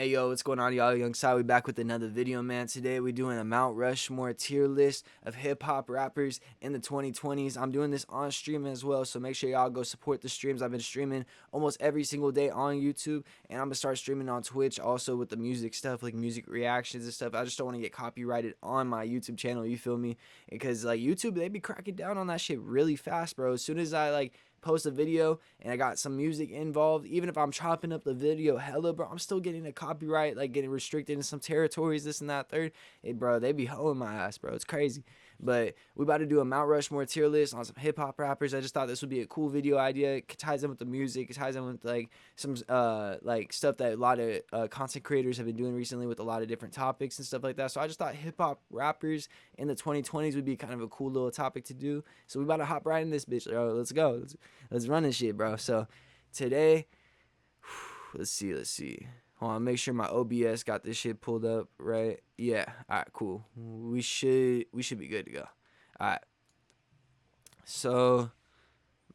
Hey yo, what's going on, y'all? Young Sai, we back with another video, man. Today we're doing a Mount Rushmore tier list of hip-hop rappers in the 2020s. I'm doing this on stream as well, so make sure y'all go support the streams. I've been streaming almost every single day on YouTube, and I'm gonna start streaming on Twitch also with the music stuff, like music reactions and stuff. I just don't want to get copyrighted on my YouTube channel, you feel me? Because like YouTube, they be cracking down on that shit really fast, bro. As soon as I post a video and I got some music involved, even if I'm chopping up the video hella, bro, I'm still getting a copyright, like getting restricted in some territories, this and that, third. Hey, bro, they be hoeing my ass, bro. It's crazy. But we about to do a Mount Rushmore tier list on some hip hop rappers. I just thought this would be a cool video idea. It ties in with the music. It ties in with like some like stuff that a lot of content creators have been doing recently with a lot of different topics and stuff like that. So I just thought hip hop rappers in the 2020s would be kind of a cool little topic to do. So we about to hop right in this bitch, bro. Let's go. Let's run this shit, bro. So today, let's see. Hold on, make sure my OBS got this shit pulled up right. Yeah, all right, cool. We should be good to go. All right. So,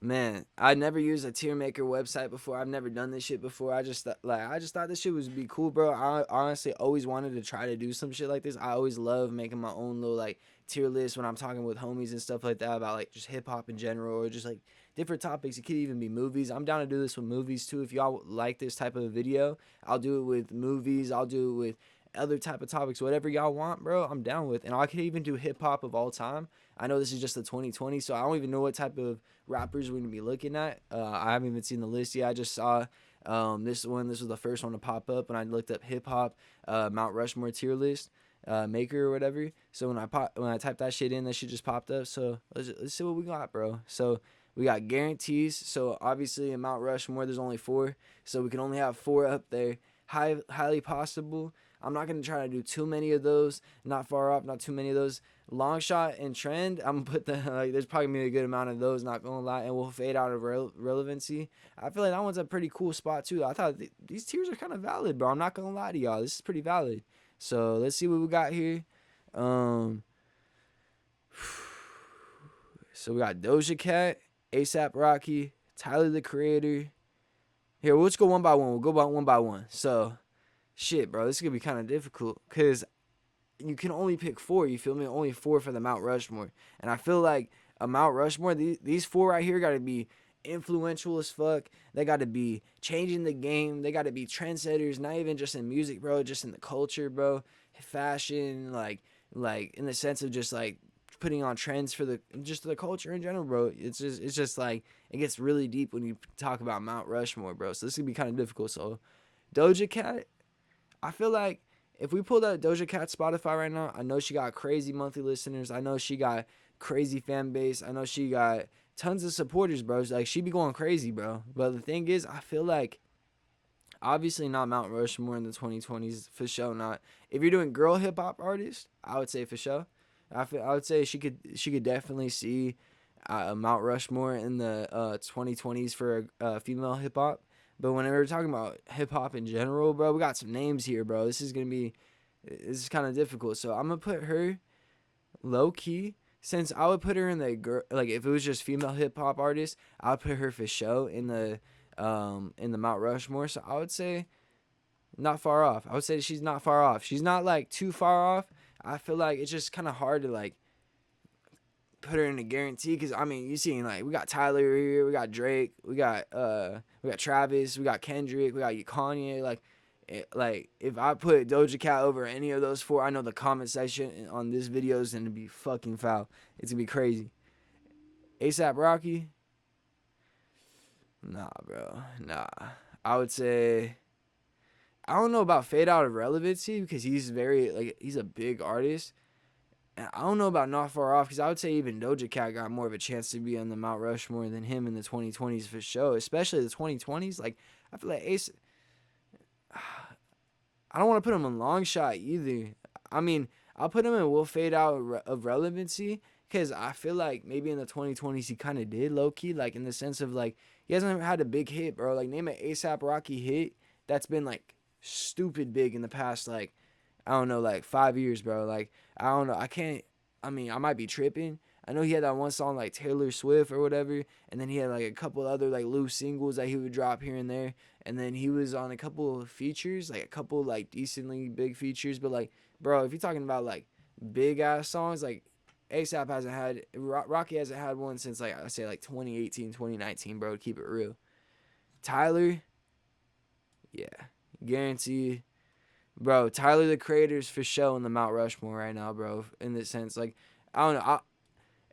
man, I never used a tier maker website before. I've never done this shit before. I just thought this shit would be cool, bro. I honestly always wanted to try to do some shit like this. I always love making my own little like tier list when I'm talking with homies and stuff like that about like just hip hop in general or just like different topics. It could even be movies. I'm down to do this with movies too. If y'all like this type of video, I'll do it with movies. I'll do it with other type of topics, whatever y'all want, bro. I'm down with. And I could even do hip hop of all time. I know this is just the 2020, so I don't even know what type of rappers we're gonna be looking at. I haven't even seen the list yet. I just saw this one. This was the first one to pop up when I looked up hip hop Mount Rushmore tier list maker or whatever. So when I typed that shit in, that shit just popped up. So let's see what we got, bro. So we got guarantees. So obviously in Mount Rushmore, there's only 4, so we can only have 4 up there. Highly possible. I'm not gonna try to do too many of those. Not far off. Not too many of those. Long shot and trend. I'm gonna put the like. There's probably gonna be a good amount of those. Not gonna lie, and we'll fade out of relevancy. I feel like that one's a pretty cool spot too. I thought these tiers are kind of valid, bro. I'm not gonna lie to y'all. This is pretty valid. So let's see what we got here. So we got Doja Cat, ASAP Rocky, Tyler the Creator. Here, let's go one by one. We'll go one by one. So, shit, bro, this is gonna be kind of difficult because you can only pick 4. You feel me? Only 4 for the Mount Rushmore, and I feel like a Mount Rushmore. These 4 right here got to be influential as fuck. They got to be changing the game. They got to be trendsetters, not even just in music, bro, just in the culture, bro. Fashion, like in the sense of just like putting on trends for the culture in general, bro. It's just like it gets really deep when you talk about Mount Rushmore, bro. So this could be kind of difficult. So Doja Cat, I feel like if we pulled out Doja Cat Spotify right now, I know she got crazy monthly listeners. I know she got crazy fan base. I know she got tons of supporters, bro. Like she be going crazy, bro. But the thing is, I feel like obviously not Mount Rushmore in the 2020s, for sure not. If you're doing girl hip hop artists, I would say for sure. I would say she could definitely see Mount Rushmore in the 2020s for female hip hop. But when we're talking about hip hop in general, bro, we got some names here, bro. This is kind of difficult. So I'm gonna put her low key. Since I would put her in the girl, like if it was just female hip hop artists, I would put her for show in the Mount Rushmore. So I would say not far off. I would say she's not far off. She's not like too far off. I feel like it's just kind of hard to like put her in a guarantee because I mean you see like we got Tyler here, we got Drake, we got Travis, we got Kendrick, we got Kanye. Like if I put Doja Cat over any of those 4, I know the comment section on this video is gonna be fucking foul. It's gonna be crazy. ASAP Rocky, nah, bro, nah. I would say I don't know about fade out of relevancy because he's he's a big artist. And I don't know about not far off because I would say even Doja Cat got more of a chance to be on the Mount Rushmore than him in the 2020s for sure, especially the 2020s. Like I feel like Ace, I don't want to put him in long shot either. I mean, I'll put him in will fade out of relevancy because I feel like maybe in the 2020s he kind of did low key, like in the sense of like he hasn't had a big hit, bro. Like name an ASAP Rocky hit that's been like stupid big in the past like I don't know like 5 years, bro. Like I don't know. I can't. I mean, I might be tripping. I know he had that one song like Taylor Swift or whatever, and then he had like a couple other like loose singles that he would drop here and there, and then he was on a couple of features, like a couple like decently big features. But like, bro, if you're talking about like big ass songs, like ASAP hasn't had, Rocky hasn't had one since like I say like 2018, 2019, bro. To keep it real, Tyler, yeah, guarantee. Bro, Tyler the Creator's for show in the Mount Rushmore right now, bro. In this sense, like, I don't know.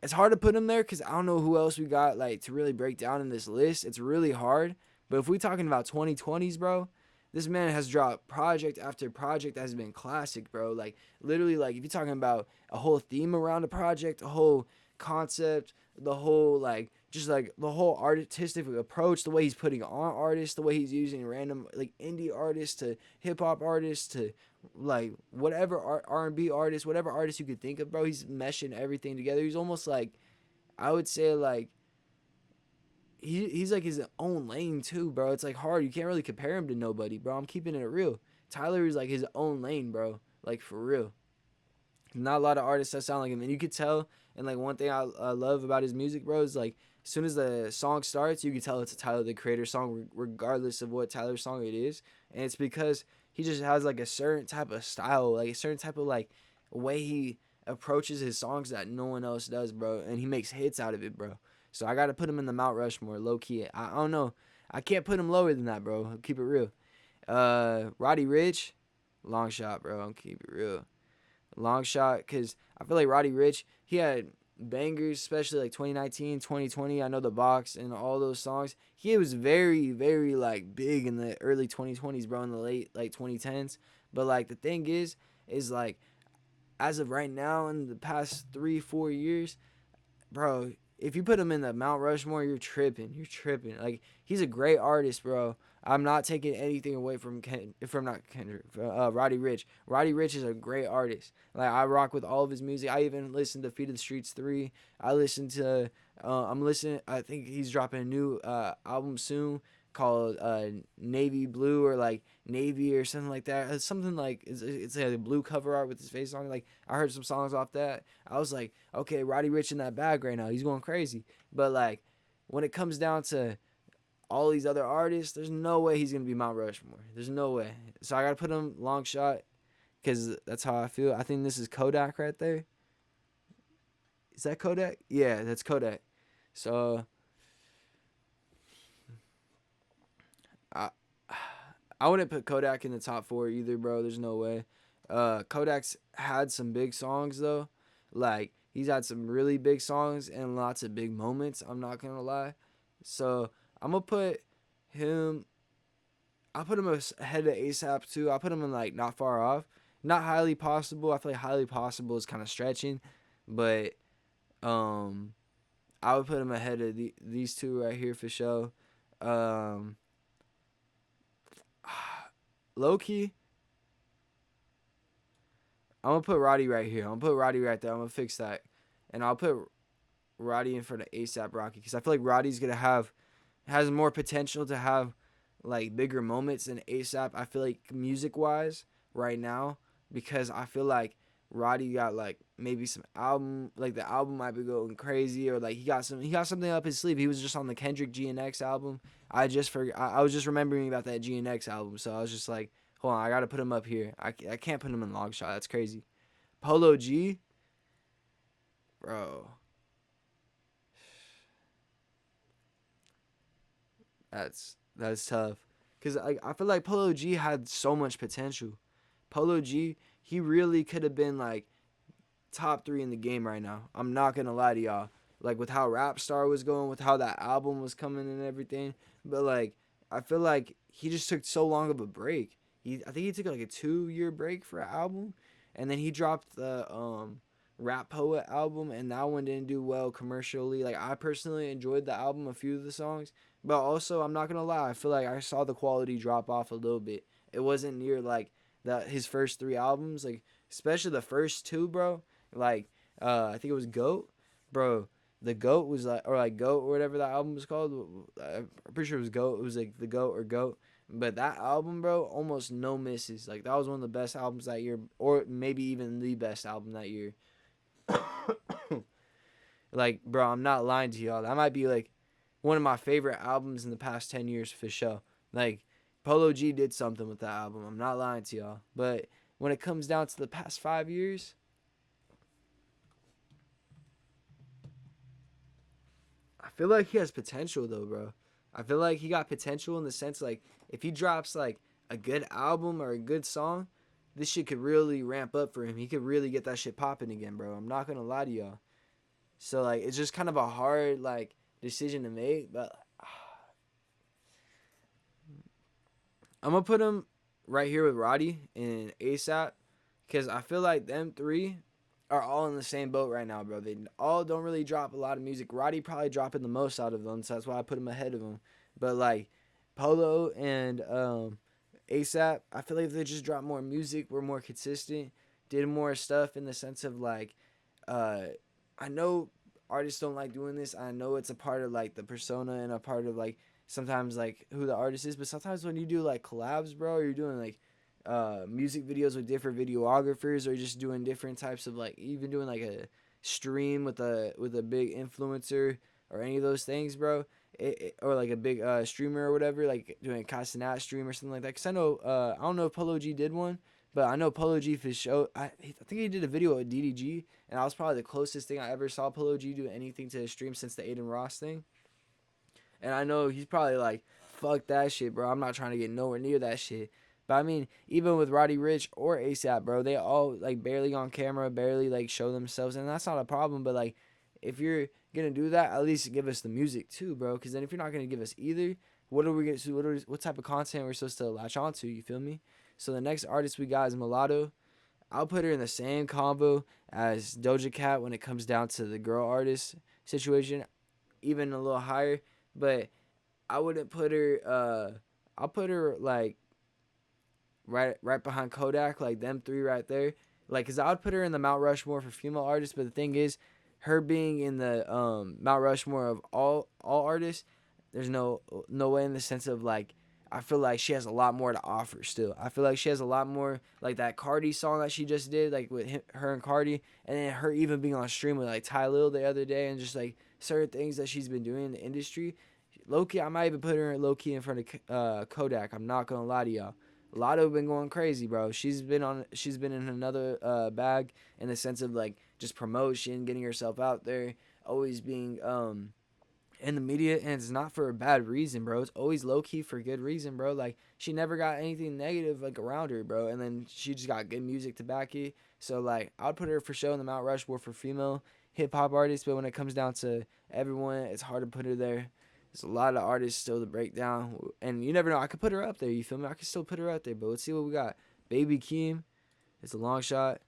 It's hard to put him there because I don't know who else we got like to really break down in this list. It's really hard. But if we talking about 2020s, bro, this man has dropped project after project that has been classic, bro. Like literally, like if you're talking about a whole theme around a project, a whole concept, the whole like just like the whole artistic approach, the way he's putting on artists, the way he's using random like indie artists to hip hop artists to like whatever R&B artist, whatever artist you could think of, bro. He's meshing everything together. He's almost like I would say like he's like his own lane too, bro. It's like hard. You can't really compare him to nobody, bro. I'm keeping it real. Tyler is like his own lane, bro. Like for real. Not a lot of artists that sound like him, and you could tell. And like one thing I love about his music, bro, is like as soon as the song starts, you can tell it's a Tyler the Creator song, regardless of what Tyler song it is. And it's because he just has like a certain type of style, like a certain type of like way he approaches his songs that no one else does, bro. And he makes hits out of it, bro. So I gotta put him in the Mount Rushmore, low key. I don't know. I can't put him lower than that, bro. I'll keep it real. Roddy Ricch, long shot, bro. I'll keep it real. Long shot, because I feel like Roddy Ricch, he had bangers, especially like 2019, 2020. I know the box and all those songs. He was very, very like big in the early 2020s, bro, in the late like 2010s. But like the thing is like as of right now in the past 3-4 years, bro, if you put him in the Mount Rushmore, you're tripping. You're tripping. Like he's a great artist, bro. I'm not taking anything away from Kendrick, Roddy Ricch. Roddy Ricch is a great artist. Like I rock with all of his music. I even listened to Feet of the Streets 3. I listened to I'm listening. I think he's dropping a new album soon called Navy Blue or like Navy or something like that. It's something like it's like a blue cover art with his face on it. Like I heard some songs off that. I was like, okay, Roddy Ricch in that bag right now. He's going crazy. But like when it comes down to all these other artists, there's no way he's gonna be Mount Rushmore. There's no way. So I gotta put him long shot because that's how I feel. I think this is Kodak right there. Is that Kodak? Yeah, that's Kodak. So I I wouldn't put Kodak in the top 4 either, bro. There's no way. Kodak's had some big songs though. Like he's had some really big songs and lots of big moments. I'm not gonna lie. So I'm gonna put him. I'll put him ahead of ASAP too. I'll put him in like not far off, not highly possible. I feel like highly possible is kind of stretching, but um, I would put him ahead of these two right here for sure. Um, low key, I'm gonna put Roddy right here. I'm gonna put Roddy right there. I'm gonna fix that, and I'll put Roddy in front of ASAP Rocky because I feel like Roddy's gonna has more potential to have like bigger moments than ASAP. I feel like music wise right now because I feel like Roddy got like maybe some album like the album might be going crazy or like he got something up his sleeve. He was just on the Kendrick GNX album. I was just remembering about that GNX album, so I was just like, hold on, I gotta put him up here. I can't put him in long shot. That's crazy. Polo G, bro. That's tough, cause I feel like Polo G had so much potential. Polo G, he really could have been like top 3 in the game right now. I'm not gonna lie to y'all. Like with how Rap Star was going, with how that album was coming and everything. But like I feel like he just took so long of a break. I think he took like a 2-year break for an album, and then he dropped the Rap Poet album, and that one didn't do well commercially. Like I personally enjoyed the album, a few of the songs, but also I'm not gonna lie, I feel like I saw the quality drop off a little bit. It wasn't near like his first 3 albums, like especially the first 2, bro. Like I think it was Goat, bro. The Goat was like, or like Goat or whatever that album was called. I'm pretty sure it was Goat. It was like the Goat or Goat. But that album, bro, almost no misses. Like that was one of the best albums that year, or maybe even the best album that year. Like, bro, I'm not lying to y'all. That might be like one of my favorite albums in the past 10 years for sure. Like, Polo G did something with that album. I'm not lying to y'all. But when it comes down to the past 5 years, I feel like he has potential though, bro. I feel like he got potential in the sense like if he drops like a good album or a good song, this shit could really ramp up for him. He could really get that shit popping again, bro. I'm not gonna lie to y'all. So like it's just kind of a hard like decision to make, but I'm gonna put him right here with Roddy and ASAP because I feel like them three are all in the same boat right now, bro. They all don't really drop a lot of music. Roddy probably dropping the most out of them, so that's why I put him ahead of him. But like Polo and ASAP, I feel like if they just dropped more music, were more consistent, did more stuff in the sense of like, uh, I know artists don't like doing this. I know it's a part of like the persona and a part of like sometimes like who the artist is, but sometimes when you do like collabs, bro, or you're doing like music videos with different videographers or just doing different types of like even doing like a stream with a big influencer or any of those things, bro. Or like a big streamer or whatever, like doing a Castanat stream or something like that. Because I know, I don't know if Polo G did one, but I know Polo G for show. I think he did a video with DDG, and that was probably the closest thing I ever saw Polo G do anything to a stream since the Aiden Ross thing. And I know he's probably like, fuck that shit, bro. I'm not trying to get nowhere near that shit. But I mean, even with Roddy Ricch or ASAP, bro, they all like barely on camera, barely like show themselves, and that's not a problem. But like, if you're gonna do that, at least give us the music too, bro. Because then if you're not gonna give us either, what are we gonna? What type of content we're supposed to latch onto? You feel me? So the next artist we got is Mulatto. I'll put her in the same combo as Doja Cat when it comes down to the girl artist situation, even a little higher. But I wouldn't put her. I'll put her like right behind Kodak, like them three right there. Like, cause I would put her in the Mount Rushmore for female artists, but the thing is, her being in the Mount Rushmore of all artists, there's no way in the sense of like I feel like she has a lot more to offer still. I feel like she has a lot more like that Carti song that she just did, like with her and Carti, and then her even being on stream with like Ty Lil the other day, and just like certain things that she's been doing in the industry. Low key, I might even put her low key in front of Kodak. I'm not gonna lie to y'all. Lotto been going crazy, bro. She's been in another bag in the sense of like just promotion, getting herself out there, always being in the media, and it's not for a bad reason, bro. It's always low key for good reason, bro. Like she never got anything negative like around her, bro. And then she just got good music to back it. So like I'd put her for show in the Mount Rushmore for female hip hop artists, but when it comes down to everyone, it's hard to put her there. There's a lot of artists still to break down, and you never know. I could put her up there. You feel me? I could still put her up there, but let's see what we got. Baby Keem, it's a long shot.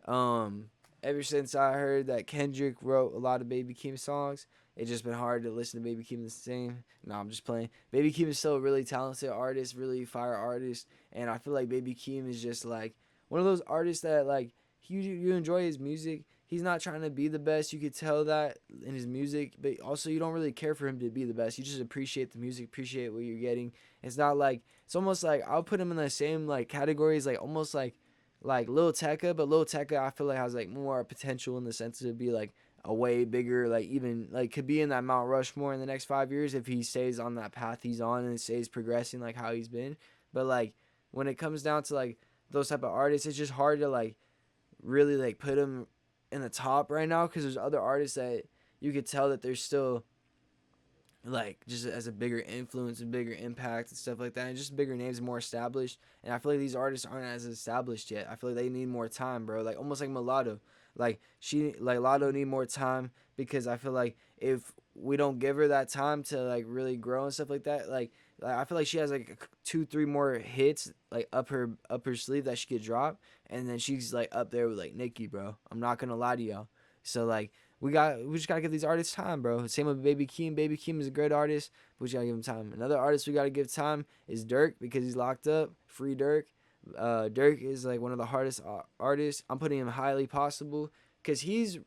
Um, Ever since I heard that Kendrick wrote a lot of Baby Keem songs, it's just been hard to listen to Baby Keem the same. No, I'm just playing. Baby Keem is still a really talented artist, really fire artist, and I feel like Baby Keem is just like one of those artists that like you enjoy his music. He's not trying to be the best. You could tell that in his music, but also you don't really care for him to be the best. You just appreciate the music, appreciate what you're getting. It's not like it's almost like I'll put him in the same like categories, like almost like Lil Tecca, but Lil Tecca I feel like has like more potential in the sense to be like a way bigger, like even like could be in that Mount Rushmore in the next 5 years if he stays on that path he's on and stays progressing like how he's been. But like when it comes down to like those type of artists, it's just hard to like really like put him in the top right now because there's other artists that you could tell that they're still like just as a bigger influence and bigger impact and stuff like that, and just bigger names, more established. And I feel like these artists aren't as established yet. I feel like they need more time, bro. Like almost like Mulatto, like Lotto need more time because I feel like if we don't give her that time to like really grow and stuff like that, like I feel like she has like 2-3 more hits like up her sleeve that she could drop, and then she's like up there with like Nicki, bro. I'm not gonna lie to y'all. So like we just gotta give these artists time, bro. Same with Baby Keem. Baby Keem is a great artist, but we just gotta give him time. Another artist we gotta give time is Dirk because he's locked up. Free Dirk. Dirk is like one of the hardest artists. I'm putting him highly possible because he's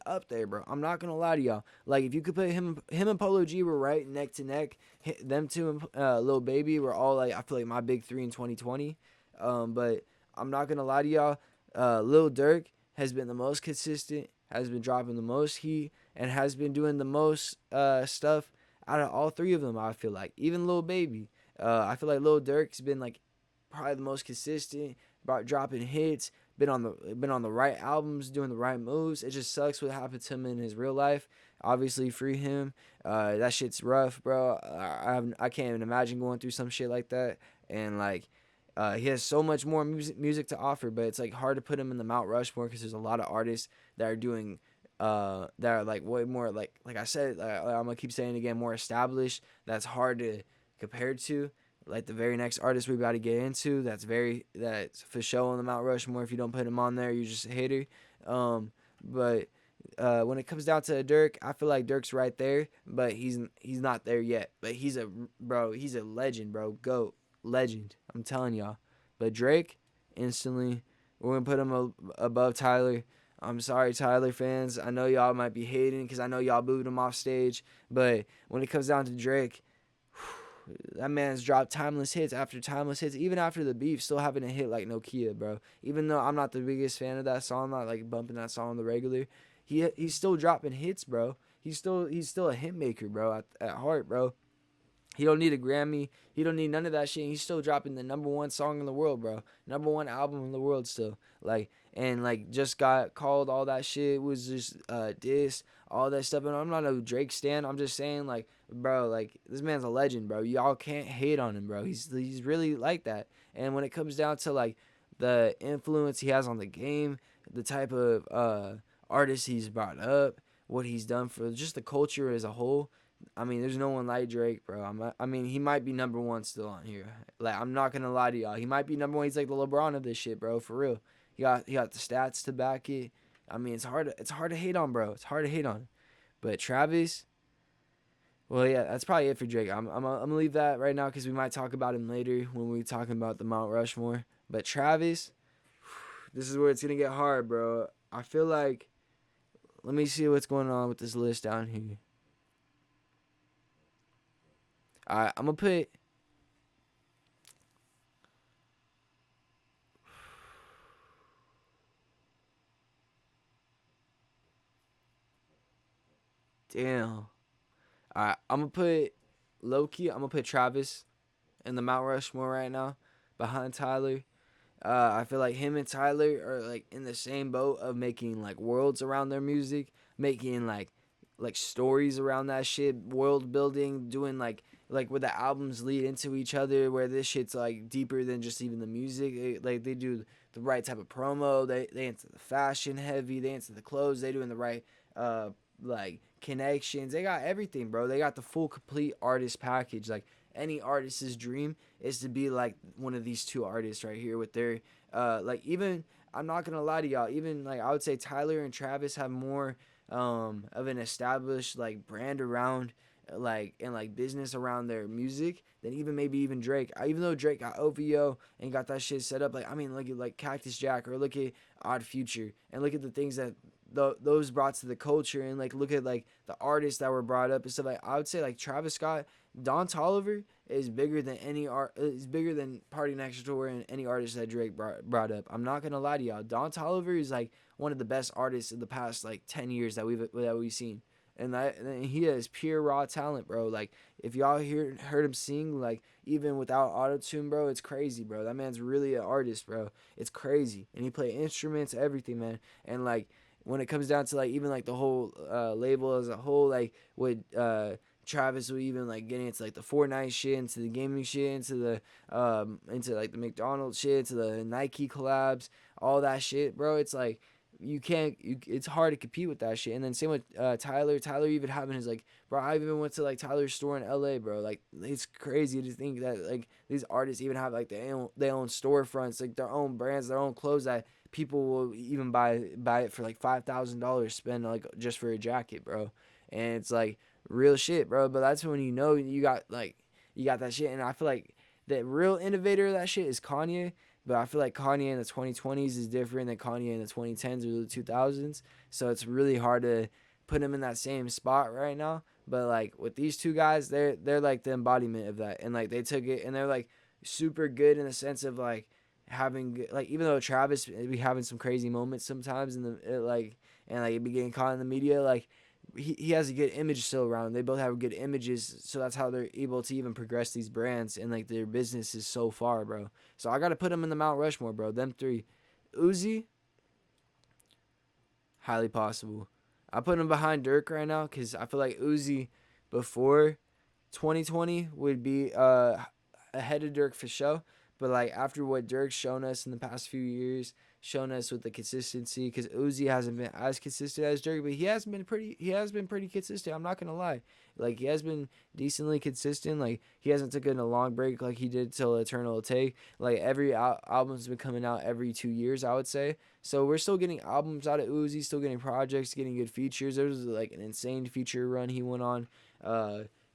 up there, bro. I'm not gonna lie to y'all. Like if you could put him and Polo G were right neck to neck. Them two and Lil Baby were all like I feel like my big three in 2020. But I'm not gonna lie to y'all. Lil Durk has been the most consistent, has been dropping the most heat, and has been doing the most stuff out of all three of them. I feel like even Lil Baby. I feel like Lil Durk's been like probably the most consistent about dropping hits. Been on the right albums, doing the right moves. It just sucks what happened to him in his real life. Obviously, free him. That shit's rough, bro. I can't even imagine going through some shit like that. And like, he has so much more music to offer, but it's like hard to put him in the Mount Rushmore because there's a lot of artists that are doing that are like way more like I said, I'm gonna keep saying it again, more established. That's hard to compare to. Like the very next artist we about to get into, that's for sure on the Mount Rushmore. If you don't put him on there, you're just a hater. But when it comes down to Dirk, I feel like Dirk's right there, but he's not there yet. But he's a legend, bro. GOAT, legend. I'm telling y'all. But Drake, instantly, we're gonna put him above Tyler. I'm sorry, Tyler fans. I know y'all might be hating because I know y'all booed him off stage. But when it comes down to Drake, that man's dropped timeless hits after timeless hits, even after the beef, still having a hit like Nokia, bro. Even though I'm not the biggest fan of that song, I'm not like bumping that song on the regular. He's still dropping hits, bro. He's still a hit maker, bro, at heart, bro. He don't need a Grammy. He don't need none of that shit. He's still dropping the number one song in the world, bro. Number one album in the world still. Like, and like just got called all that shit, was just diss, all that stuff. And I'm not a Drake stan. I'm just saying, like, bro, like this man's a legend, bro. Y'all can't hate on him, bro. He's really like that. And when it comes down to like the influence he has on the game, the type of artist he's brought up, what he's done for just the culture as a whole, I mean, there's no one like Drake, bro. I mean, he might be number one still on here. Like, I'm not gonna lie to y'all. He might be number one. He's like the LeBron of this shit, bro. For real. He got the stats to back it. I mean, it's hard to hate on, bro. It's hard to hate on. But Travis, well, yeah, that's probably it for Drake. I'm gonna leave that right now because we might talk about him later when we talking about the Mount Rushmore. But Travis, this is where it's gonna get hard, bro. I feel like, let me see what's going on with this list down here. Alright, I'm gonna put. Damn. Alright, I'm gonna put Loki. I'm gonna put Travis in the Mount Rushmore right now, behind Tyler. I feel like him and Tyler are like in the same boat of making like worlds around their music, making like stories around that shit, world building, doing like where the albums lead into each other, where this shit's like deeper than just even the music. They do the right type of promo. They into the fashion heavy. They into the clothes. They doing the right like connections. They got everything, bro. They got the full complete artist package. Like any artist's dream is to be like one of these two artists right here with their like, even, I'm not gonna lie to y'all, even like I would say Tyler and Travis have more of an established like brand around like and like business around their music than even maybe even Drake. Even though Drake got OVO and got that shit set up, like, I mean, look at like Cactus Jack, or look at Odd Future, and look at the things that those brought to the culture, and like look at like the artists that were brought up and stuff. Like, I would say like Travis Scott, Don Toliver is bigger than is bigger than Party Next Door and any artist that Drake brought up. I'm not gonna lie to y'all. Don Toliver is like one of the best artists in the past like 10 years that we've seen. And he has pure raw talent, bro. Like, if y'all heard him sing, like, even without auto-tune, bro, it's crazy, bro. That man's really an artist, bro. It's crazy. And he play instruments, everything, man. And like, when it comes down to like even like the whole label as a whole, like with Travis will even like getting into like the Fortnite shit, into the gaming shit, into like the McDonald's shit, into the Nike collabs, all that shit, bro. It's like it's hard to compete with that shit. And then same with Tyler even having his like, bro, I even went to like Tyler's store in LA, bro. Like, it's crazy to think that like these artists even have like their own storefronts, like their own brands, their own clothes, that people will even buy it for like $5,000, spend like just for a jacket, bro. And it's like real shit, bro. But that's when you got that shit. And I feel like the real innovator of that shit is Kanye. But I feel like Kanye in the 2020s is different than Kanye in the 2010s or the 2000s. So it's really hard to put him in that same spot right now. But like with these two guys, they're like the embodiment of that. And like they took it, and they're like super good in the sense of like having, like, even though Travis be having some crazy moments sometimes in the like, and like be getting caught in the media, like he has a good image still around. They both have good images, so that's how they're able to even progress these brands and like their businesses so far, bro. So I gotta put them in the Mount Rushmore, bro. Them three. Uzi, highly possible. I put him behind Dirk right now because I feel like Uzi before 2020 would be ahead of Dirk for sure. But like after what Dirk's shown us in the past few years, shown us with the consistency, because Uzi hasn't been as consistent as Dirk, but he has been pretty. He has been pretty consistent. I'm not gonna lie. Like he has been decently consistent. Like he hasn't taken a long break like he did till Eternal Take. Like every album's been coming out every 2 years, I would say. So we're still getting albums out of Uzi, still getting projects, getting good features. There was like an insane feature run he went on.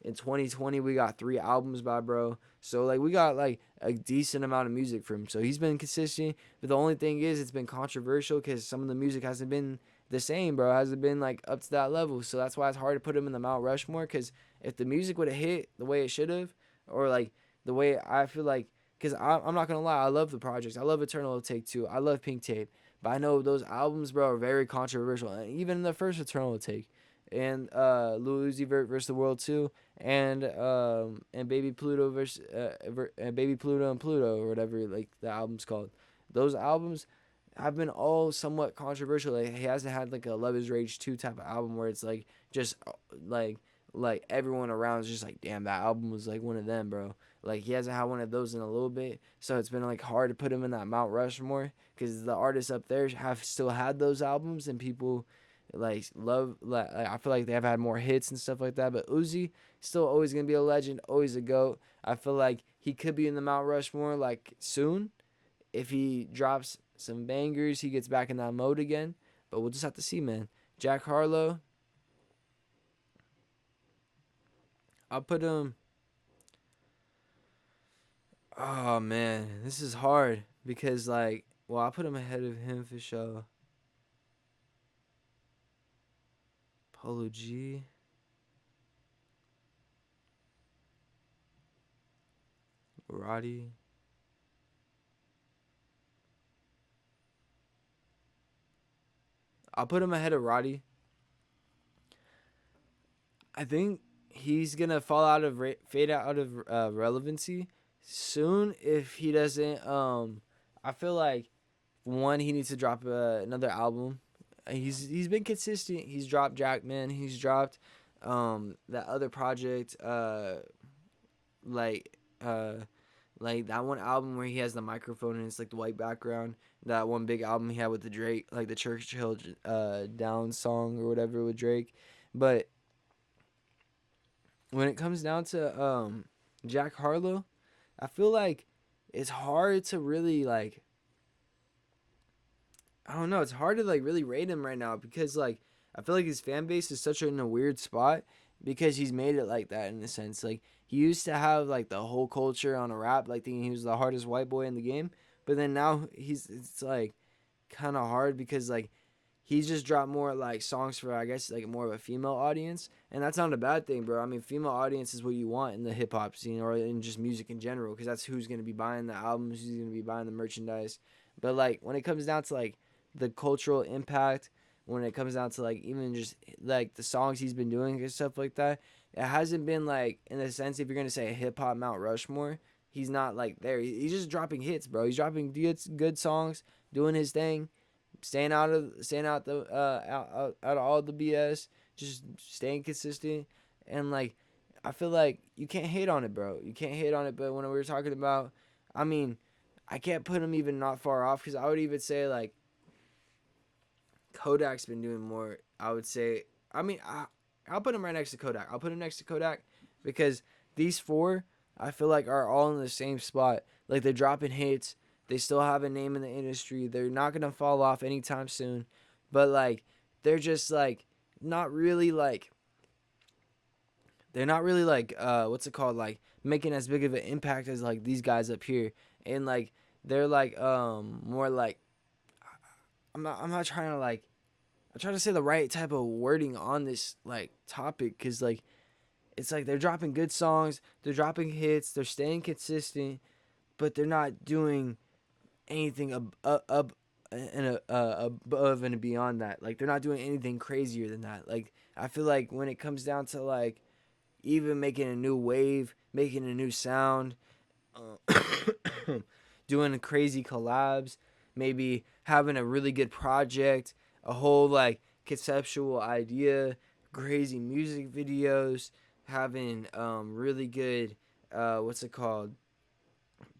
In 2020, we got 3 albums by bro. So like we got like a decent amount of music from him. So he's been consistent. But the only thing is, it's been controversial because some of the music hasn't been the same, bro. Hasn't been like up to that level. So that's why it's hard to put him in the Mount Rushmore. Because if the music would have hit the way it should have, or like the way I feel like, because I'm not gonna lie, I love the projects. I love Eternal Take Two. I love Pink Tape. But I know those albums, bro, are very controversial. And even the first Eternal Take, and Lil Uzi Vert versus the World 2, and Baby Pluto versus and Baby Pluto and Pluto, or whatever like the album's called. Those albums have been all somewhat controversial. Like he hasn't had like a Love Is Rage 2 type of album where it's like just like like everyone around is just like, damn, that album was like one of them, bro. Like he hasn't had one of those in a little bit, so it's been like hard to put him in that Mount Rushmore because the artists up there have still had those albums and people like love. Like I feel like they have had more hits and stuff like that. But Uzi still always gonna be a legend, always a goat. I feel like he could be in the Mount Rushmore like soon if he drops some bangers. He gets back in that mode again, but we'll just have to see, man. Jack Harlow, I'll put him. Oh man, this is hard because like, well, I'll put him ahead of him for sure. Polo G. Roddy. I'll put him ahead of Roddy. I think he's gonna fall out of fade out of relevancy soon if he doesn't. I feel like one, he needs to drop another album. He's been consistent. He's dropped Jackman. He's dropped that other project. Like uh like that one album where he has the microphone and it's like the white background. That one big album he had with the Drake, like the Churchill Down song or whatever with Drake. But when it comes down to Jack Harlow, I feel like it's hard to really like, I don't know, it's hard to like really rate him right now because like I feel like his fan base is such in a weird spot because he's made it like that in a sense. Like he used to have like the whole culture on a rap, like thinking he was the hardest white boy in the game, but then now it's like kind of hard because like he's just dropped more like songs for, I guess, like more of a female audience, and that's not a bad thing, bro. I mean, female audience is what you want in the hip hop scene or in just music in general, because that's who's gonna be buying the albums, who's gonna be buying the merchandise. But like when it comes down to like the cultural impact, when it comes down to like even just like the songs he's been doing and stuff like that, it hasn't been like, in a sense, if you're gonna say a hip hop Mount Rushmore, he's not like there. He's just dropping hits, bro. He's dropping good songs, doing his thing, staying out the out of all the BS, just staying consistent, and like I feel like you can't hate on it, bro. You can't hate on it. But when we were talking about, I mean, I can't put him even not far off because I would even say like Kodak's been doing more. I would say, I mean, I'll put him right next to Kodak. I'll put him next to Kodak because these four I feel like are all in the same spot. Like they're dropping hits. They still have a name in the industry. They're not gonna fall off anytime soon. But like they're just like not really like they're not really like what's it called, like making as big of an impact as like these guys up here. And like they're like more like I'm not trying to like, I'm trying to say the right type of wording on this like topic, because like it's like they're dropping good songs, they're dropping hits, they're staying consistent, but they're not doing anything up and above and beyond that. Like they're not doing anything crazier than that. Like I feel like when it comes down to like even making a new wave, making a new sound, doing crazy collabs, maybe having a really good project, a whole like conceptual idea, crazy music videos, having really good what's it called?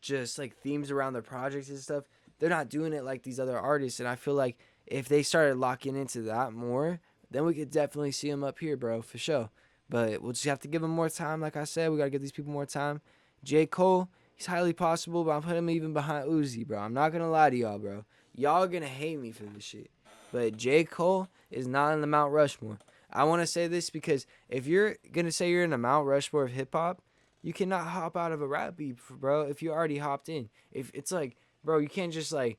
Just like themes around their projects and stuff. They're not doing it like these other artists, and I feel like if they started locking into that more, then we could definitely see them up here, bro, for sure. But we'll just have to give them more time. Like I said, we gotta give these people more time. J. Cole, he's highly possible, but I'm putting him even behind Uzi, bro. I'm not gonna lie to y'all, bro. Y'all are gonna hate me for this shit. But J. Cole is not in the Mount Rushmore. I want to say this because if you're gonna say you're in the Mount Rushmore of hip hop, you cannot hop out of a rap beat, bro. If you already hopped in, if it's like, bro, you can't just like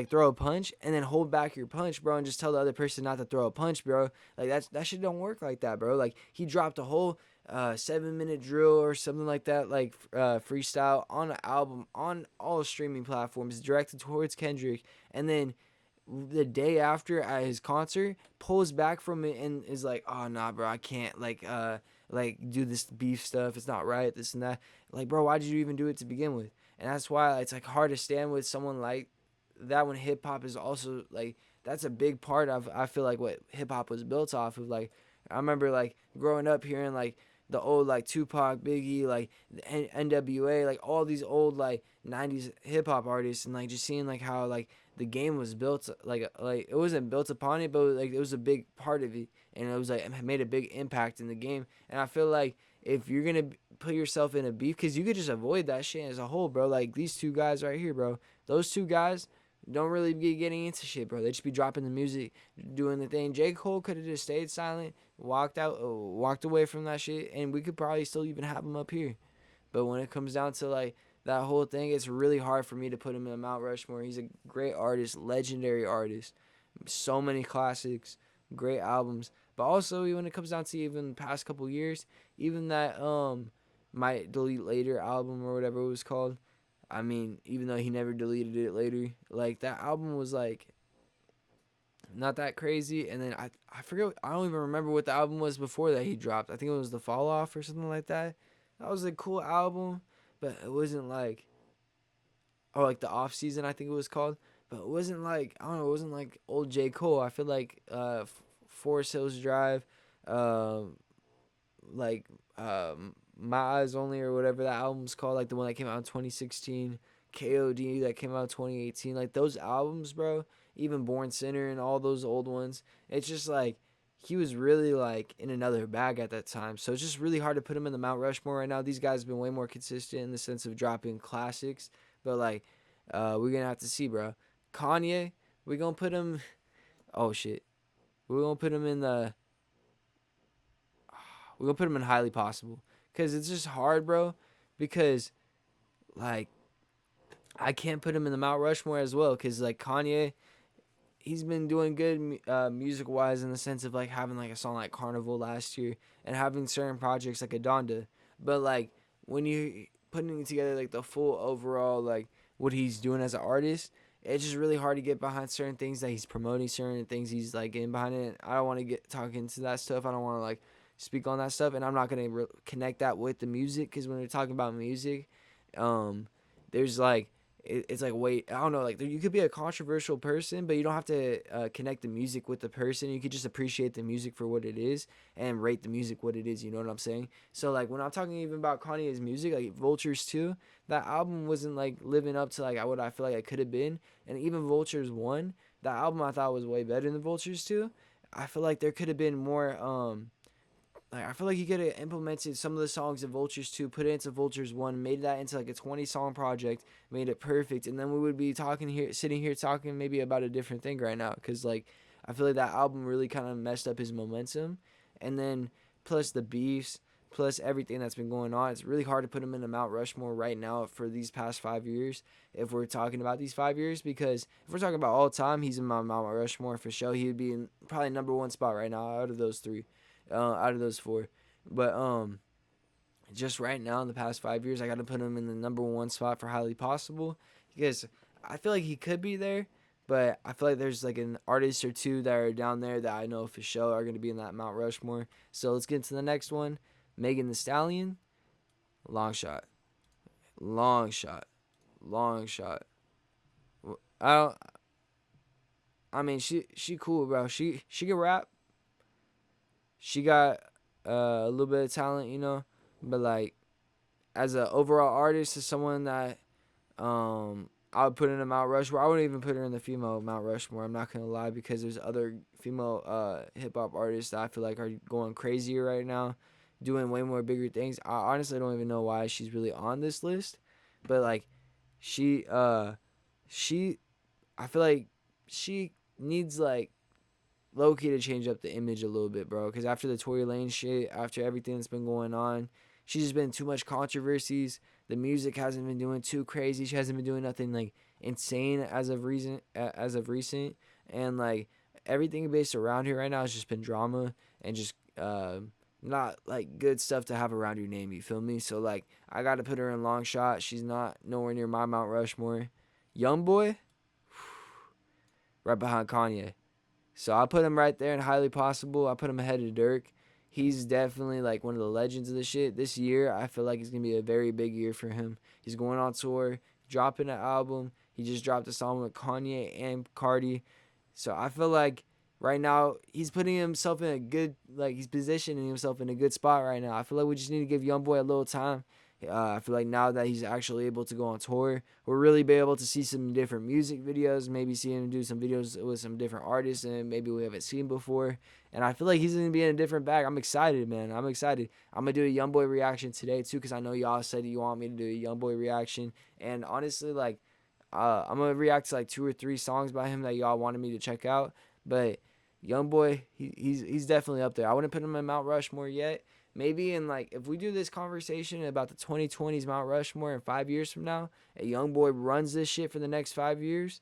throw a punch and then hold back your punch, bro, and just tell the other person not to throw a punch, bro. Like that shit don't work like that, bro. Like he dropped a whole 7 minute drill or something like that, like freestyle on an album on all streaming platforms directed towards Kendrick, and then the day after at his concert pulls back from it and is like, oh nah, bro, I can't like do this beef stuff, it's not right, this and that. Like, bro, why did you even do it to begin with? And that's why it's like hard to stand with someone like that when hip-hop is also like, that's a big part of, I feel like, what hip-hop was built off of. Like I remember like growing up hearing like the old like Tupac, Biggie, like NWA, like all these old like 90s hip hop artists, and like just seeing like how like the game was built, like it wasn't built upon it, but like it was a big part of it, and it was like it made a big impact in the game. And I feel like if you're gonna put yourself in a beef, because you could just avoid that shit as a whole, bro. Like these two guys right here, bro. Those two guys don't really be getting into shit, bro. They just be dropping the music, doing the thing. J. Cole could have just stayed silent, walked away from that shit, and we could probably still even have him up here. But when it comes down to like that whole thing, it's really hard for me to put him in Mount Rushmore. He's a great artist, legendary artist, so many classics, great albums. But also when it comes down to even the past couple years, even that Might Delete Later album or whatever it was called. I mean, even though he never deleted it later, like that album was like not that crazy. And then I forget, I don't even remember what the album was before that he dropped. I think it was The Fall Off or something like that. That was a cool album, but it wasn't like, or like The Off Season, I think it was called. But it wasn't like, I don't know, it wasn't like old J. Cole. I feel like Forest Hills Drive, um like My Eyes Only or whatever that album's called, like the one that came out in 2016, KOD that came out in 2018, like those albums, bro, even Born Sinner and all those old ones, it's just like he was really like in another bag at that time. So it's just really hard to put him in the Mount Rushmore right now. These guys have been way more consistent in the sense of dropping classics, but like we're gonna have to see, bro. Kanye, we're gonna put him, oh shit, we're gonna put him in the we're gonna put him in highly possible, because it's just hard, bro. Because like I can't put him in the Mount Rushmore as well, because like Kanye, he's been doing good music wise in the sense of like having like a song like Carnival last year and having certain projects like Adonda. But like when you putting together like the full overall like what he's doing as an artist, it's just really hard to get behind certain things that he's promoting, certain things he's like getting behind it. I don't want to get talking into that stuff. I don't want to like speak on that stuff, and I'm not gonna connect that with the music, because when we're talking about music, there's like it's like, wait, I don't know, like you could be a controversial person, but you don't have to connect the music with the person. You could just appreciate the music for what it is and rate the music what it is. You know what I'm saying? So like when I'm talking even about Kanye's music, like Vultures 2, that album wasn't like living up to like what I feel like it could have been. And even Vultures 1, that album I thought was way better than Vultures 2. I feel like there could have been more like I feel like he could have implemented some of the songs of Vultures 2, put it into Vultures 1, made that into like a 20-song project, made it perfect, and then we would be talking here, sitting here talking maybe about a different thing right now, because like I feel like that album really kind of messed up his momentum, and then plus the beefs, plus everything that's been going on, it's really hard to put him in the Mount Rushmore right now for these past 5 years, if we're talking about these 5 years, because if we're talking about all time, he's in my Mount Rushmore for sure. He would be in probably number one spot right now out of those three, out of those four. But just right now in the past 5 years, I got to put him in the number one spot for highly possible, because I feel like he could be there, But I feel like there's like an artist or two that are down there that I know for sure are going to be in that Mount Rushmore. So let's get into the next one. Megan the Stallion, long shot, long shot, long shot. I don't. I mean, she cool, bro. She can rap. She got a little bit of talent, you know. But like as an overall artist, as someone that I would put in a Mount Rushmore. I wouldn't even put her in the female Mount Rushmore. I'm not gonna lie, because there's other female hip hop artists that I feel like are going crazier right now, doing way more bigger things. I honestly don't even know why she's really on this list, but like she she I feel like she needs like low key to change up the image a little bit, bro. Because after the Tory Lane shit, after everything that's been going on, she's just been too much controversies. The music hasn't been doing too crazy. She hasn't been doing nothing like insane as of recent, and like everything based around her right now has just been drama and just not like good stuff to have around your name. You feel me? So like I got to put her in long shot. She's not nowhere near my Mount Rushmore. Youngboy, right behind Kanye. So I put him right there and highly possible. I put him ahead of Dirk. He's definitely like one of the legends of this shit. This year, I feel like it's gonna be a very big year for him. He's going on tour, dropping an album. He just dropped a song with Kanye and Carti. So I feel like right now he's putting himself in a good, like he's positioning himself in a good spot right now. I feel like we just need to give Youngboy a little time. I feel like now that he's actually able to go on tour, we'll really be able to see some different music videos, maybe see him do some videos with some different artists and maybe we haven't seen before. And I feel like he's going to be in a different bag. I'm excited, man. I'm excited. I'm going to do a Youngboy reaction today, too, because I know y'all said you want me to do a Youngboy reaction. And honestly, like, I'm going to react to like 2 or 3 songs by him that y'all wanted me to check out. But Youngboy, he's definitely up there. I wouldn't put him in Mount Rushmore yet. Maybe in like if we do this conversation about the 2020's Mount Rushmore in 5 years from now, a Youngboy runs this shit for the next 5 years,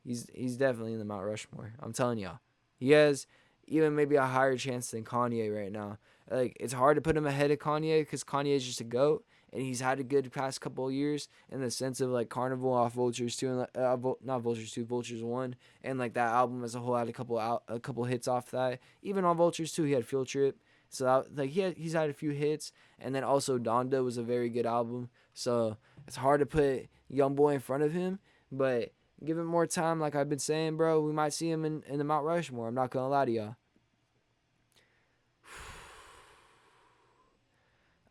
he's definitely in the Mount Rushmore. I'm telling y'all, he has even maybe a higher chance than Kanye right now. Like it's hard to put him ahead of Kanye because Kanye is just a goat, and he's had a good past couple of years in the sense of like Carnival off Vultures 2 and not Vultures 2, Vultures 1, and like that album as a whole had a couple hits off that. Even on Vultures 2, he had Field Trip. So like he's had a few hits, and then also Donda was a very good album. So it's hard to put Youngboy in front of him, but give him more time. Like I've been saying, bro, we might see him in the Mount Rushmore. I'm not gonna lie to y'all.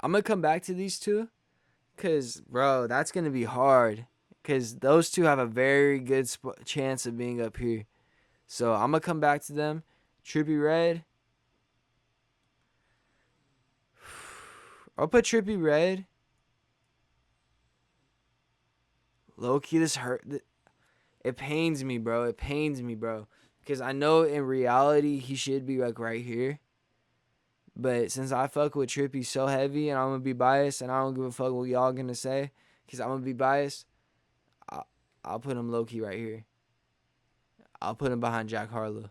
I'm gonna come back to these two, cause bro, that's gonna be hard. Cause those two have a very good chance of being up here. So I'm gonna come back to them. Trippie Redd. I'll put Trippie Redd. Low key, this hurt. It pains me, bro. It pains me, bro. Because I know in reality he should be like right here. But since I fuck with Trippie so heavy and I'm going to be biased and I don't give a fuck what y'all going to say, because I'm going to be biased, I'll put him low key right here. I'll put him behind Jack Harlow.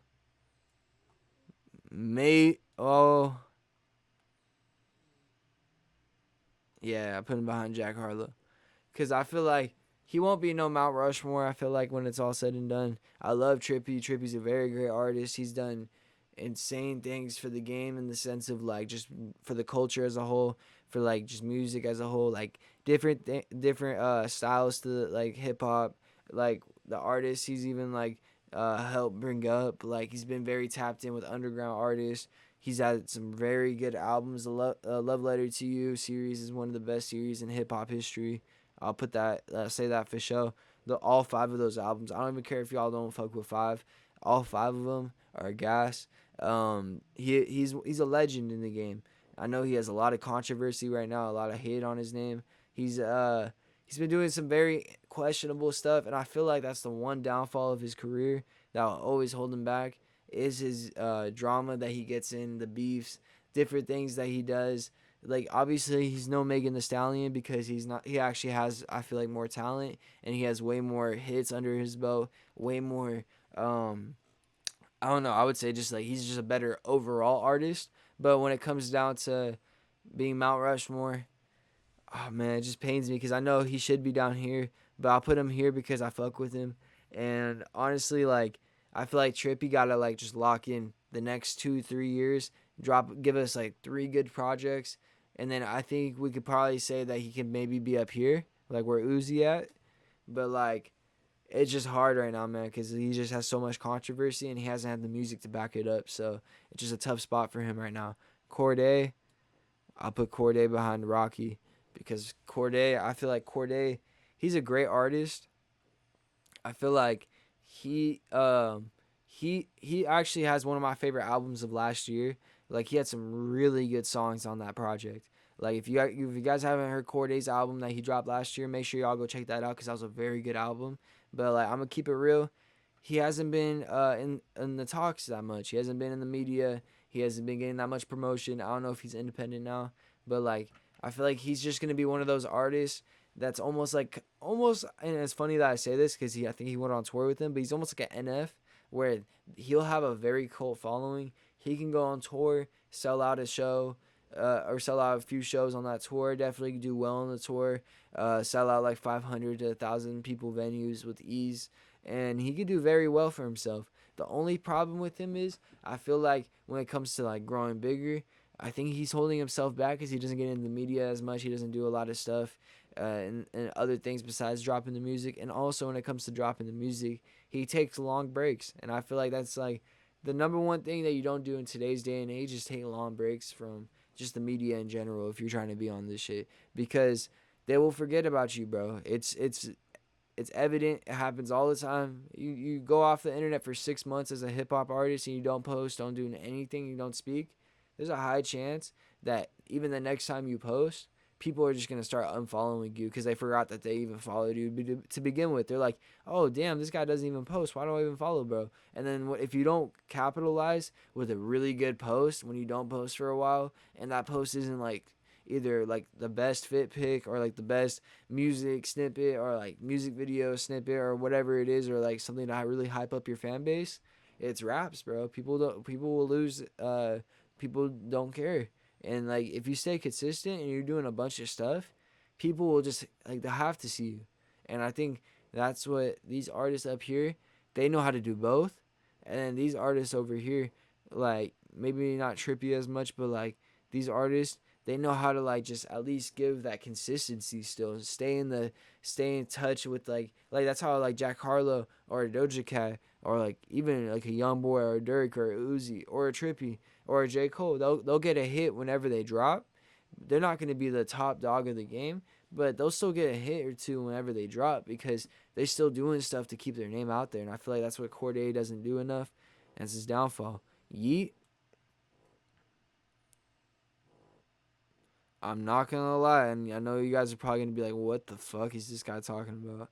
Yeah, I put him behind Jack Harlow. Because I feel like he won't be no Mount Rushmore, I feel like, when it's all said and done. I love Trippie. Trippie's a very great artist. He's done insane things for the game in the sense of, like, just for the culture as a whole, for, like, just music as a whole, like, different styles to, like, hip-hop, like, the artists he's even, like, helped bring up. Like, he's been very tapped in with underground artists. He's had some very good albums. The Love Letter to You series is one of the best series in hip-hop history. I'll put that, say that for sure. All 5 of those albums. I don't even care if y'all don't fuck with 5. All 5 of them are gas. He's a legend in the game. I know he has a lot of controversy right now, a lot of hate on his name. He's been doing some very questionable stuff, and I feel like that's the one downfall of his career that will always hold him back is his drama that he gets in, the beefs, different things that he does. Like obviously he's no Megan Thee Stallion because he actually has, I feel like, more talent and he has way more hits under his belt, way more I don't know, I would say just like he's just a better overall artist. But when it comes down to being Mount Rushmore, oh man, it just pains me because I know he should be down here, but I'll put him here because I fuck with him And honestly, like I feel like Trippy gotta like just lock in the next 2 3 years, give us like 3 good projects, and then I think we could probably say that he can maybe be up here, like where Uzi at. But like it's just hard right now, man, because he just has so much controversy and he hasn't had the music to back it up. So it's just a tough spot for him right now. Corday, I'll put Corday behind Rocky because Corday, I feel like Corday, he's a great artist. I feel like he actually has one of my favorite albums of last year. Like he had some really good songs on that project. Like if you guys haven't heard Corday's album that he dropped last year, make sure y'all go check that out because that was a very good album. But like I'm gonna keep it real, he hasn't been in the talks that much. He hasn't been in the media. He hasn't been getting that much promotion. I don't know if he's independent now, but like I feel like he's just gonna be one of those artists that's almost, and it's funny that I say this because I think he went on tour with him, but he's almost like an NF where he'll have a very cult following. He can go on tour, sell out a show, or sell out a few shows on that tour. Definitely do well on the tour. Sell out like 500 to 1,000 people venues with ease, and he could do very well for himself. The only problem with him is I feel like when it comes to like growing bigger, I think he's holding himself back because he doesn't get into the media as much. He doesn't do a lot of stuff and other things besides dropping the music. And also when it comes to dropping the music, he takes long breaks. And I feel like that's like the number one thing that you don't do in today's day and age is take long breaks from just the media in general if you're trying to be on this shit because they will forget about you, bro. It's evident. It happens all the time. You go off the internet for 6 months as a hip hop artist and you don't post, don't do anything, you don't speak. There's a high chance that even the next time you post, people are just gonna start unfollowing you because they forgot that they even followed you to begin with. They're like, "Oh, damn, this guy doesn't even post. Why do I even follow, bro?" And then if you don't capitalize with a really good post when you don't post for a while, and that post isn't like either like the best fit pick or like the best music snippet or like music video snippet or whatever it is or like something to really hype up your fan base, it's raps, bro. People will lose. People don't care. And like if you stay consistent and you're doing a bunch of stuff, people will just like they have to see you. And I think that's what these artists up here, they know how to do both. And then these artists over here, like maybe not trippy as much, but like these artists, they know how to like just at least give that consistency still. Stay in touch with like that's how like Jack Harlow or a Doja Cat or like even like a Youngboy or a Dirk or a Uzi or a Trippy or a J. Cole, they'll get a hit whenever they drop. They're not going to be the top dog of the game, but they'll still get a hit or two whenever they drop because they're still doing stuff to keep their name out there. And I feel like that's what Corday doesn't do enough, and it's his downfall. Yeet, I'm not gonna lie, and I know you guys are probably gonna be like, "What the fuck is this guy talking about?"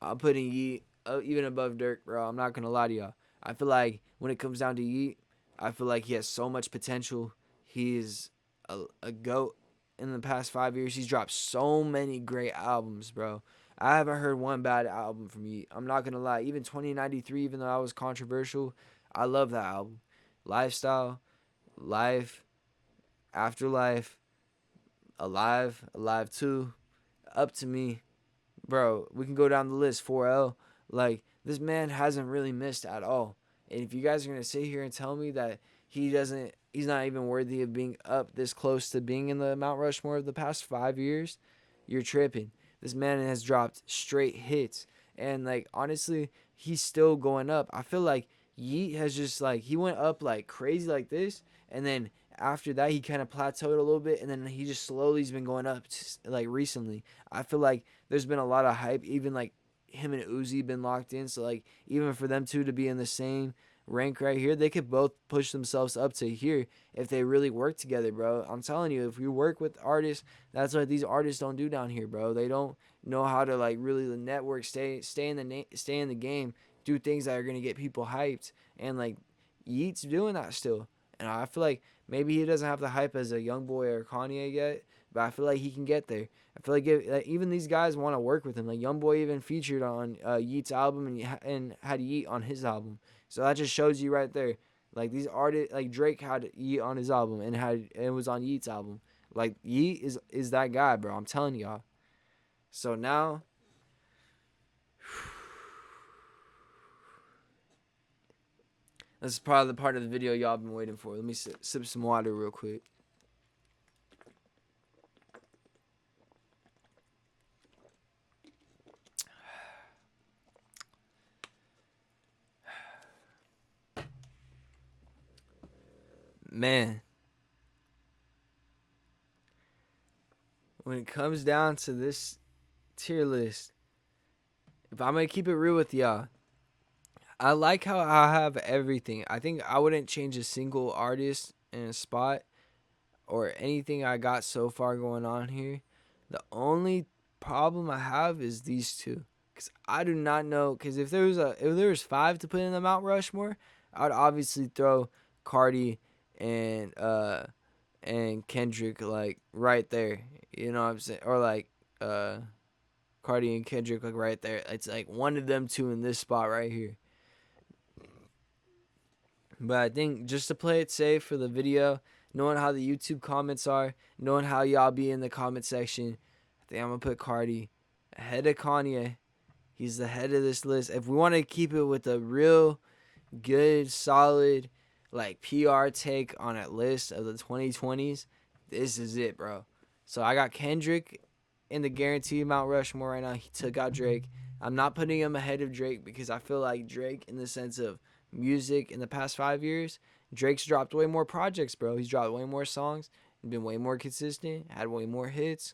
I'm putting Yeet even above Dirk, bro. I'm not gonna lie to y'all. I feel like when it comes down to Yeet, I feel like he has so much potential. He's a goat in the past 5 years. He's dropped so many great albums, bro. I haven't heard one bad album from Yeet. I'm not gonna lie. Even 2093, even though I was controversial, I love that album. Lifestyle, Life, Afterlife, Alive, Alive 2, Up to Me. Bro, we can go down the list. 4L. Like, this man hasn't really missed at all. And if you guys are going to sit here and tell me that he's not even worthy of being up this close to being in the Mount Rushmore of the past 5 years, you're tripping. This man has dropped straight hits. And, like, honestly, he's still going up. I feel like Yeet has just, like, he went up, like, crazy like this. And then after that, he kind of plateaued a little bit. And then he just slowly has been going up, like, recently. I feel like there's been a lot of hype, even, like, him and Uzi been locked in. So, like, even for them two to be in the same rank right here, they could both push themselves up to here if they really work together, bro. I'm telling you, if you work with artists, that's what these artists don't do down here, bro. They don't know how to like really network, stay in the game, do things that are gonna get people hyped, and like Yeet's doing that still. And I feel like maybe he doesn't have the hype as a Youngboy or Kanye yet, but I feel like he can get there. I feel like even these guys want to work with him. Like Youngboy even featured on Yeet's album and had Yeet on his album. So that just shows you right there. Like these artists, like Drake had Yeet on his album and it was on Yeet's album. Like Yeet is that guy, bro. I'm telling y'all. So now This is probably the part of the video y'all been waiting for. Let me sip some water real quick. Man, when it comes down to this tier list, if I'm gonna keep it real with y'all, I like how I have everything. I think I wouldn't change a single artist in a spot or anything I got so far going on here. The only problem I have is these two, because I do not know. Because if there was 5 to put in the Mount Rushmore, I would obviously throw Carti and Kendrick like right there. You know what I'm saying? Or like Carti and Kendrick like right there. It's like one of them two in this spot right here. But I think just to play it safe for the video, knowing how the YouTube comments are, knowing how y'all be in the comment section, I think I'm going to put Carti ahead of Kanye. He's the head of this list. If we want to keep it with a real good, solid, like PR take on a list of the 2020s, this is it, bro. So I got Kendrick in the guaranteed Mount Rushmore right now. He took out Drake. I'm not putting him ahead of Drake because I feel like Drake, in the sense of music in the past 5 years, Drake's dropped way more projects, bro. He's dropped way more songs, been way more consistent, had way more hits.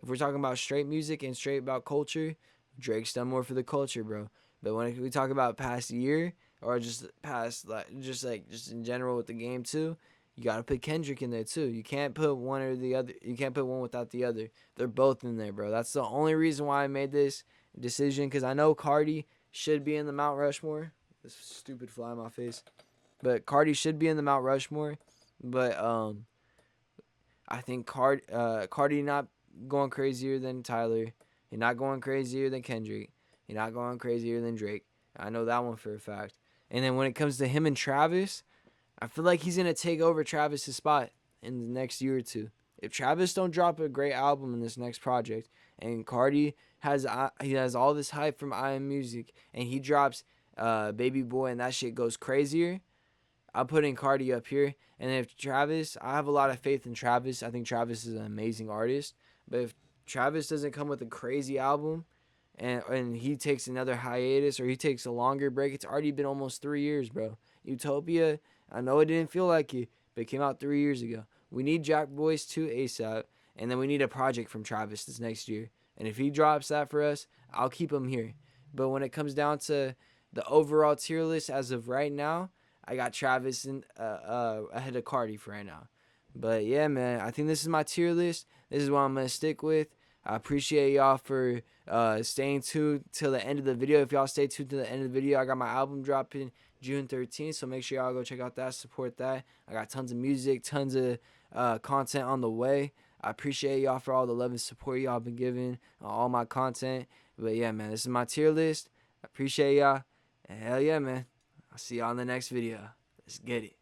If we're talking about straight music and straight about culture, Drake's done more for the culture, bro. But when we talk about past year or just past just in general with the game too, you gotta put Kendrick in there too. You can't put one or the other. You can't put one without the other. They're both in there, bro. That's the only reason why I made this decision, because I know Carti should be in the Mount Rushmore. This stupid fly in my face. But Carti should be in the Mount Rushmore. But I think Carti not going crazier than Tyler. He's not going crazier than Kendrick. He's not going crazier than Drake. I know that one for a fact. And then when it comes to him and Travis, I feel like he's gonna take over Travis's spot in the next year or two. If Travis don't drop a great album in this next project, and Carti has all this hype from IM Music, and he drops Baby Boy and that shit goes crazier, I'm putting Carti up here. And if Travis, I have a lot of faith in Travis. I think Travis is an amazing artist. But if Travis doesn't come with a crazy album, and he takes another hiatus or he takes a longer break, it's already been almost 3 years, bro. Utopia, I know it didn't feel like it, but it came out 3 years ago. We need Jack Boys 2 ASAP, and then we need a project from Travis this next year. And if he drops that for us, I'll keep him here. But when it comes down to the overall tier list as of right now, I got Travis ahead of Carti for right now. But yeah, man, I think this is my tier list. This is what I'm going to stick with. I appreciate y'all for staying tuned till the end of the video. If y'all stay tuned to the end of the video, I got my album dropping June 13th, so make sure y'all go check out that, support that. I got tons of music, tons of content on the way. I appreciate y'all for all the love and support y'all been giving on all my content. But yeah, man, this is my tier list. I appreciate y'all. And hell yeah, man. I'll see y'all in the next video. Let's get it.